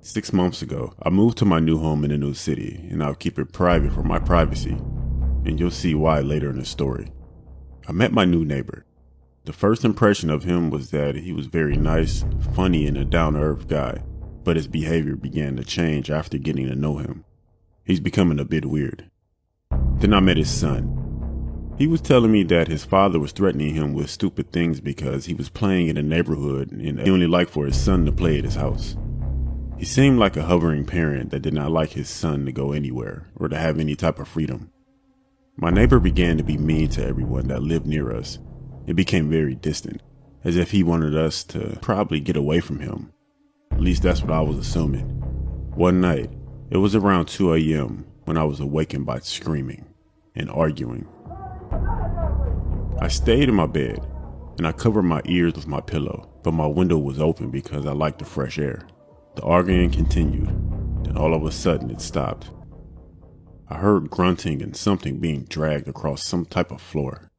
6 months ago, I moved to my new home in a new city, and I'll keep it private for my privacy, and you'll see why later in the story. I met my new neighbor. The first impression of him was that he was very nice, funny, and a down-to-earth guy, but his behavior began to change after getting to know him. He's becoming a bit weird. Then I met his son. He was telling me that his father was threatening him with stupid things because he was playing in the neighborhood and he only liked for his son to play at his house. He seemed like a hovering parent that did not like his son to go anywhere or to have any type of freedom. My neighbor began to be mean to everyone that lived near us. It became very distant, as if he wanted us to probably get away from him. At least that's what I was assuming. One night, it was around 2 a.m. when I was awakened by screaming and arguing. I stayed in my bed and I covered my ears with my pillow, but my window was open because I liked the fresh air. The arguing continued, then all of a sudden it stopped. I heard grunting and something being dragged across some type of floor.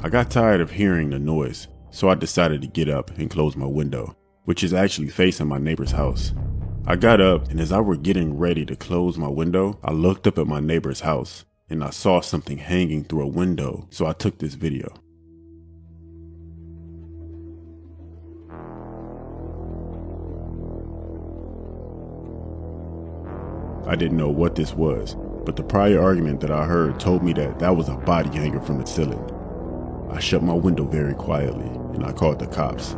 I got tired of hearing the noise, so I decided to get up and close my window, which is actually facing my neighbor's house. I got up, and as I were getting ready to close my window, I looked up at my neighbor's house, and I saw something hanging through a window, so I took this video. I didn't know what this was, but the prior argument that I heard told me that that was a body hanger from the ceiling. I shut my window very quietly, and I called the cops,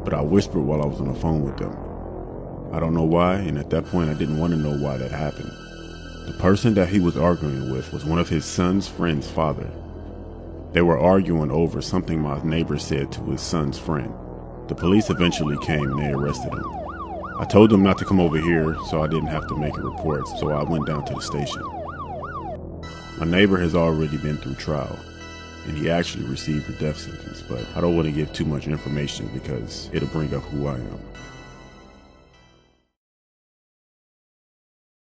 but I whispered while I was on the phone with them. I don't know why, and at that point I didn't want to know why that happened. The person that he was arguing with was one of his son's friend's father. They were arguing over something my neighbor said to his son's friend. The police eventually came and they arrested him. I told them not to come over here, so I didn't have to make a report, so I went down to the station. My neighbor has already been through trial, and he actually received a death sentence, but I don't want to give too much information because it'll bring up who I am.